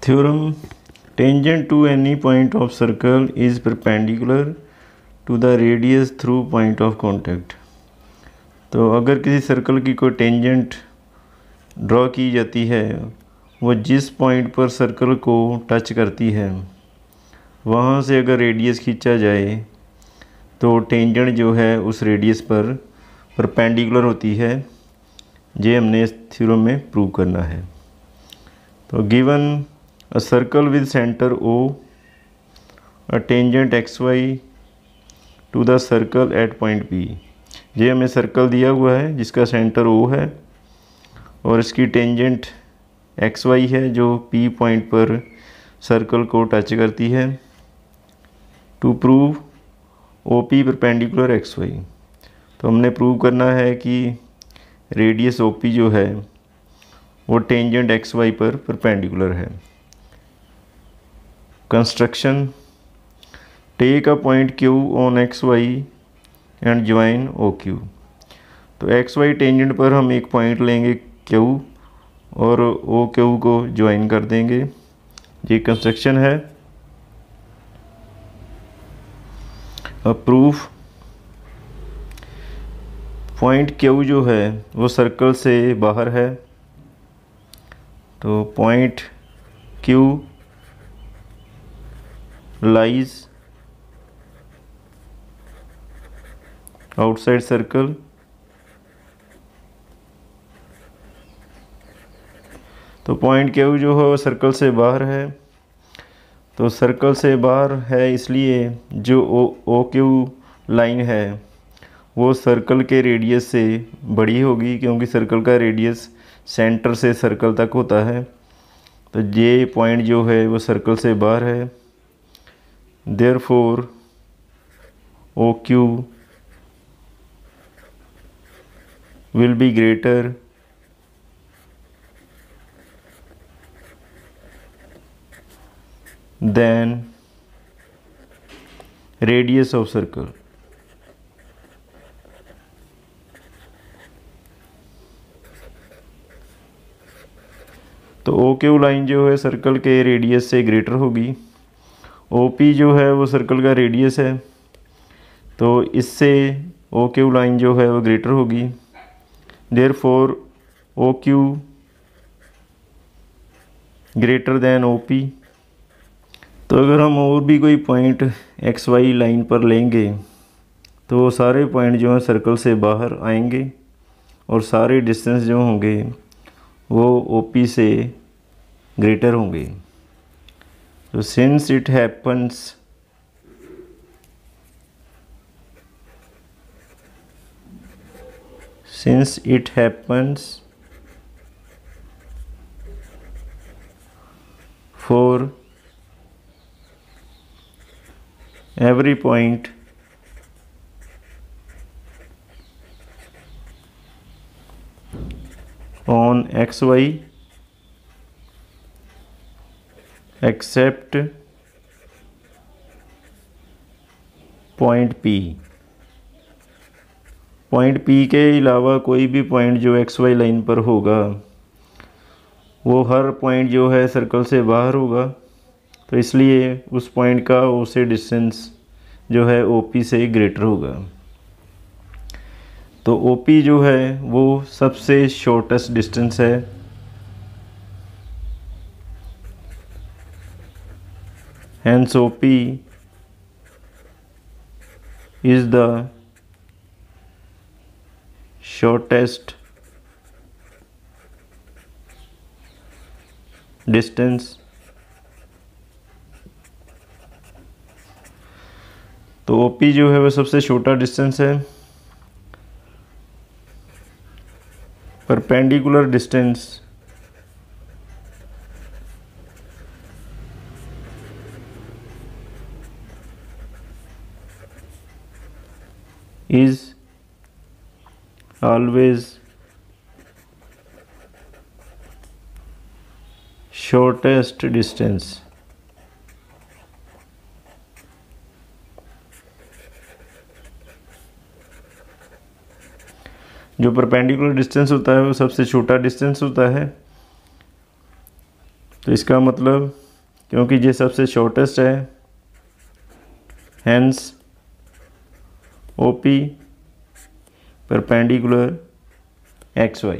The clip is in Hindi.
Theorem: tangent to any point of circle is perpendicular to the radius through point of contact। तो अगर किसी सर्कल की कोई टेंजेंट ड्रॉ की जाती है, वो जिस पॉइंट पर सर्कल को टच करती है वहाँ से अगर रेडियस खींचा जाए तो टेंजेंट जो है उस रेडियस पर परपेंडिकुलर होती है। ये हमने इस थ्योरम में प्रूव करना है। तो given a circle with centre O, a tangent XY to the circle at point P। ये हमें सर्कल दिया हुआ है जिसका सेंटर O है और इसकी टेंजेंट XY है जो P पॉइंट पर सर्कल को टच करती है। To prove OP perpendicular XY, तो हमने प्रूव करना है कि रेडियस OP जो है वो टेंजेंट XY पर परपेंडिकुलर है। Construction: take a point Q on XY and join OQ। तो XY टेंजेंट पर हम एक पॉइंट लेंगे Q और OQ को ज्वाइन कर देंगे। ये कंस्ट्रक्शन है। अब प्रूफ: पॉइंट Q जो है वो सर्कल से बाहर है, तो point Q lies outside circle. तो पॉइंट Q जो है वो सर्कल से बाहर है, तो सर्कल से बाहर है इसलिए जो OQ लाइन है वो सर्कल के रेडियस से बड़ी होगी, क्योंकि सर्कल का रेडियस सेंटर से सर्कल तक होता है। तो ये पॉइंट जो है वो सर्कल से बाहर है। Therefore OQ will be greater than radius of circle. तो OQ लाइन जो है सर्कल के रेडियस से ग्रेटर होगी। OP जो है वो सर्कल का रेडियस है, तो इससे OQ लाइन जो है वो ग्रेटर होगी। Therefore OQ greater than OP। तो अगर हम और भी कोई पॉइंट XY लाइन पर लेंगे तो वो सारे पॉइंट जो हैं सर्कल से बाहर आएंगे और सारे डिस्टेंस जो होंगे वो OP से ग्रेटर होंगे। तो since it happens for every point on XY except point P। Point P के अलावा कोई भी पॉइंट जो XY लाइन पर होगा वो हर पॉइंट जो है सर्कल से बाहर होगा, तो इसलिए उस पॉइंट का O से डिस्टेंस जो है OP से ग्रेटर होगा। तो OP जो है वो सबसे शॉर्टेस्ट डिस्टेंस है, hence OP is the shortest distance। तो OP जो है वो सबसे छोटा डिस्टेंस है। Perpendicular distance is always shortest distance। जो परपेंडिकुलर डिस्टेंस होता है वो सबसे छोटा डिस्टेंस होता है। तो इसका मतलब क्योंकि ये सबसे शॉर्टेस्ट है, हैंस OP परपेंडिकुलर XY।